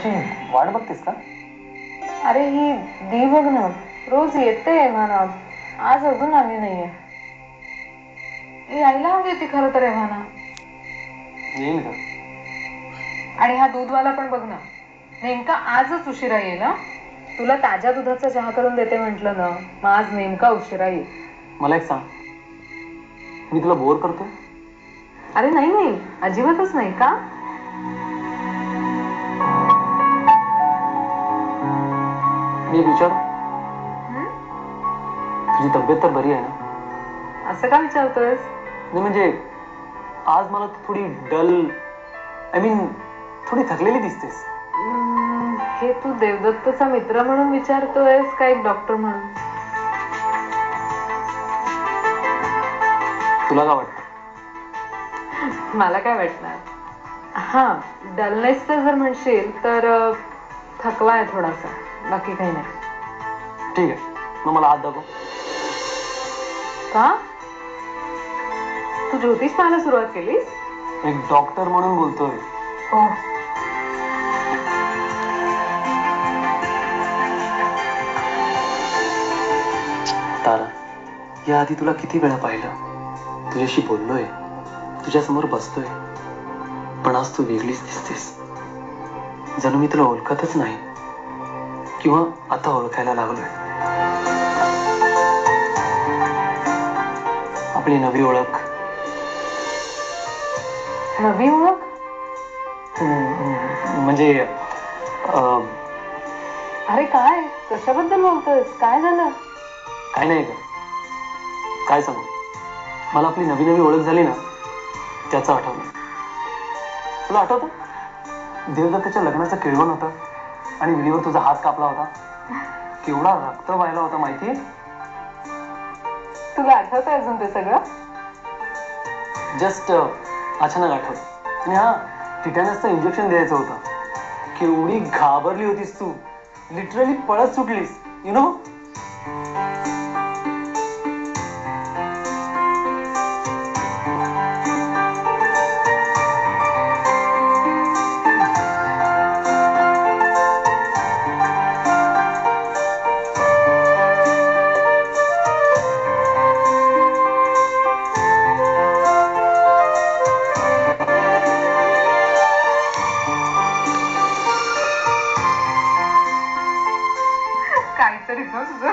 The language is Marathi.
एव्हाची वाट बघतेस का? अरे ही दी बघ ना, रोज येते एव्हाना, आज अजून आली नाहीये. यायला हवी ती खरं तर एव्हाना. येईल का? आणि हा दूधवाला पण बघ ना, नेमका आजच उशिरा येईल. ना तुला ताज्या दुधाचा चहा करून देते म्हटलं ना, मग आज नेमका उशिरा येईल. मला एक सांग, मी तुला बोर करतोय? अरे नाही नाही, अजिबातच नाही. का? मी एक विचार, तुझी तब्येत तर बरी आहे ना? असं का विचारतोयस? नाही म्हणजे आज मला थोडी डल, आय मीन थोडी थकलेली दिसतेस. हे तू देवदत्तचा मित्र म्हणून विचारतोयस का एक डॉक्टर म्हणून? तुला काय वाटतं? मला काय वाटणार, हा डलनेसचा जर म्हणशील तर थकवा आहे थोडासा, बाकी काही नाही. ठीक आहे, मग मला हात दाखव. का? तू ज्योतिष पाहायला सुरुवात केलीस? एक डॉक्टर म्हणून बोलतोय. हो. तारा, या आधी तुला किती वेळा पाहिलं, तुझ्याशी बोललोय, तुझ्या समोर बसतोय, पण आज तू वेगळीच दिसतेस. जणू मी तुला ओळखतच नाही किंवा आता ओळखायला लागलोय. आपली नवी ओळख. नवी ओळख? म्हणजे अरे काय, कशाबद्दल बोलतोयस? काय झालं? काय नाही का, काय सांगू, मला आपली नवी नवी ओळख झाली ना, त्याचं आठवलं. तुला आठवतं देवदत्ताच्या लग्नाचं केळवण होतं आणि विलीवर तुझा हात कापला होता, केवढा रक्त व्हायला होता माहितीये? तुला आठवतं अजून ते सगळं? जस्ट अचानक आठवलं. आणि हा, टिटॅनसचं इंजेक्शन द्यायचं होतं. केवढी घाबरली होतीस तू, लिटरली पळत सुटलीस, यु नो. काहीतरी तुझं